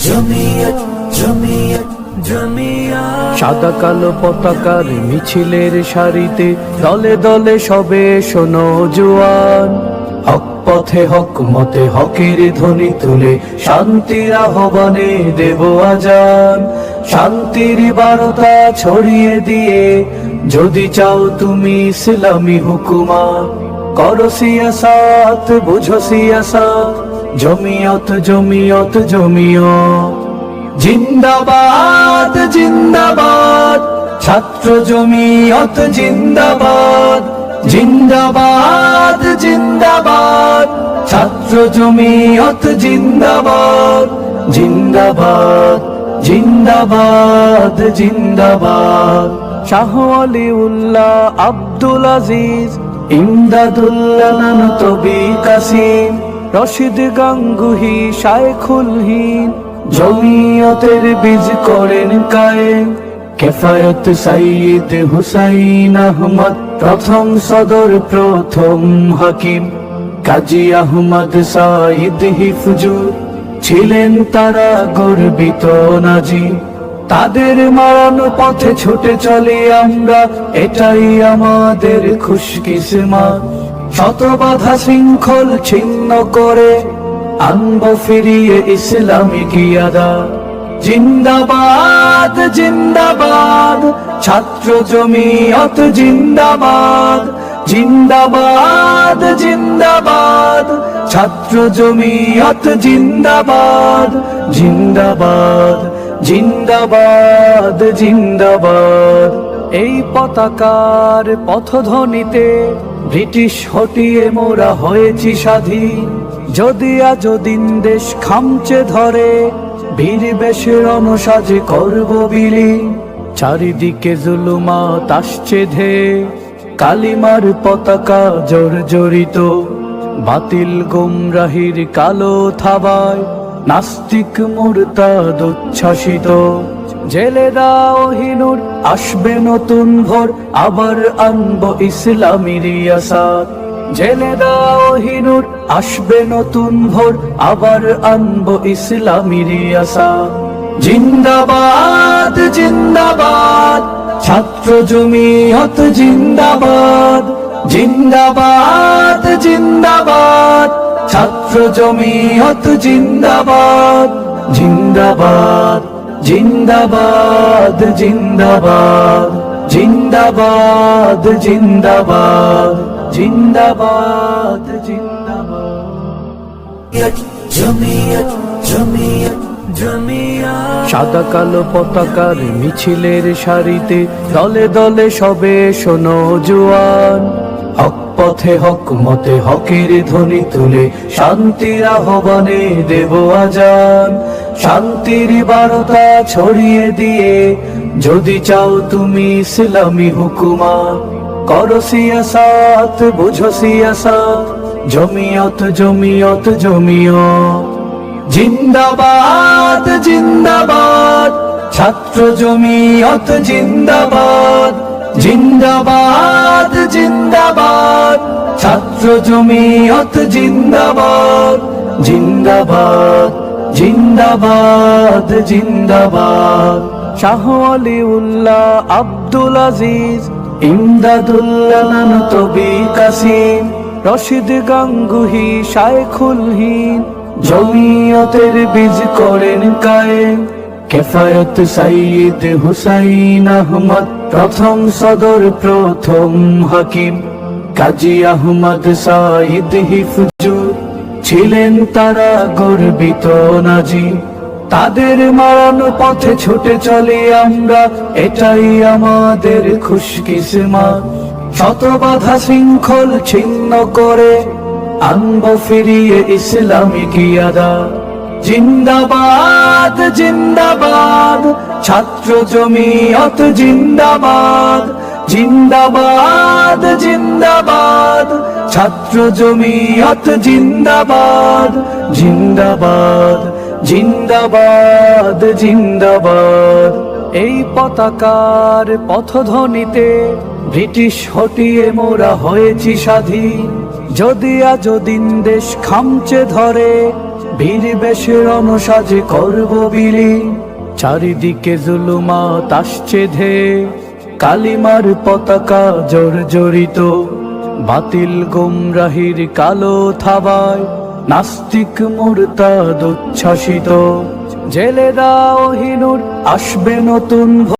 জমিয়ত জমিয়ত জমিয়ত সাদা কালো পতাকার মিছিলের সারিতে দলে দলে সবে শোনো জোয়ান, হক পথে হক মতে হকের ধ্বনি তুলে শান্তির আহ্বানে দেব আজান। শান্তির বার্তা ছড়িয়ে দিয়ে যদি চাও তুমি ইসলামী হুকুমত, করো সিয়াসাত বুঝো সিয়াসাত, জমিয়ত জমিয়ত জমিয়ত। জিন্দাবাদ জিন্দাবাদ ছাত্র জমিয়ত জিন্দাবাদ, জিন্দাবাদ জিন্দাবাদ ছাত্র জমিয়ত জিন্দাবাদ, জিন্দাবাদ জিন্দাবাদ জিন্দাবাদ। শাহ ওয়ালিউল্লাহ আব্দুল আজিজ, ইমদাদুল্লাহ নানতবি কাসিম, রশিদ গাঙ্গুহি শায়খুল হিন্দ, জমিয়তের বীজ করেন কায়েম। কেফায়েত সাইয়্যিদ হুসাইন আহমদ প্রথম সদর প্রথম হাকিম, কাজী আহমদ সাইদ হিফজুর ছিলেন তারা গর্বিত নাজিম। তাদের মারানো পথে ছুটে চলি আমরা, এটাই আমাদের খুশকিসমত। শত বাধা শৃঙ্খল ছিন্ন করে আনবো ফিরিয়ে ইসলামী কিয়াদা। জিন্দাবাদ জিন্দাবাদ ছাত্র জমিয়ত জিন্দাবাদ, জিন্দাবাদ জিন্দাবাদ ছাত্র জমিয়ত জিন্দাবাদ, জিন্দাবাদ জিন্দাবাদ জিন্দাবাদ। এই পতাকার পথধ্বনিতে ব্রিটিশ হটিয়ে মোরা হয়েছি স্বাধীন। যদি আজও দিন দেশ খামচে ধরে, বীর বেশের অনুসাজে করব বিলীন। চারিদিকে জুলুমাত আসছে ধে, কালিমার পতাকা জর্জরিত। বাতিল গুমরাহির কালো থাবায় নাস্তিক মুরতাদ উচ্ছ্বাসিত। জেলে দাও হিনুর আসবে নতুন ভোর, আবার আনবো ইসলামী রিয়াসাত। জেলে দাও হিনুর আসবে নতুন ভোর, আবার আনবো ইসলামী রিয়াসাত। জিন্দাবাদ জিন্দাবাদ ছাত্র জমিয়ত জিন্দাবাদ, জিন্দাবাদ জিন্দাবাদ ছাত্র জমিয়ত জিন্দাবাদ, জিন্দাবাদ জিন্দাবাদ জিন্দাবাদ, জিন্দাবাদ জিন্দাবাদ জিন্দাবাদ জিন্দাবাদ। জমিয়ত জমিয়ত জমিয়ত সাদা কালো পতাকার মিছিলের সারিতে দলে দলে সবে শোনো জোয়ান, হক পথে হক মতে হকের ধ্বনি তুলে শান্তির আহ্বানে দেব আজান। শান্তির বার্তা ছড়িয়ে দিয়ে যদি চাও তুমি ইসলামী হুকুমত, করো সিয়াসাত বুঝো সিয়াসাত, জমিয়ত জমিয়ত জমিয়ত। জিন্দাবাদ জিন্দাবাদ ছাত্র জমিয়ত জিন্দাবাদ, জিন্দাবাদ জিন্দাবাদ ছাত্র জমিয়ত জিন্দাবাদ, জিন্দাবাদ জিন্দাবাদ জিন্দাবাদ। শাহ ওয়ালিউল্লাহ আব্দুল আজিজ, ইমদাদুল্লাহ নানতবি কাসিম, রশিদ গাঙ্গুহি শায়খুল হিন্দ, জমিয়তের বীজ করেন কায়েম। কেফায়েত সাইয়্যিদ হুসাইন আহমদ প্রথম সদর প্রথম হাকিম, কাজী আহমদ সাইদ হিফজুর ছিলেন তারা গর্বিত নাজিম। তাদের মারানো পথে ছুটে চলি আমরা, এটাই আমাদের খুশকিসমত। শত বাধা শৃঙ্খল ছিন্ন করে আনবো ফিরিয়ে ইসলামী কিয়াদা। জিন্দাবাদ জিন্দাবাদ ছাত্র জমিয়ত জিন্দাবাদ, জিন্দাবাদ জিন্দাবাদ ছাত্র জমিয়ত জিন্দাবাদ, জিন্দাবাদ জিন্দাবাদ জিন্দাবাদ। এই পতাকার পথধ্বনিতে ব্রিটিশ হটিয়ে মোরা হয়েছি স্বাধীন। যদি আজও দিন দেশ খামচে ধরে, বীর বেশের অনুসাজে করব বিলীন, চারিদিকে জুলুমাত আসছে ধে, কালিমার পতাকা জর্জরিত, বাতিল গুমরাহির কালো থাবায় নাস্তিক মুরতাদ উচ্ছ্বাসিত। জেলে দাও হিনুর, আসবে নতুন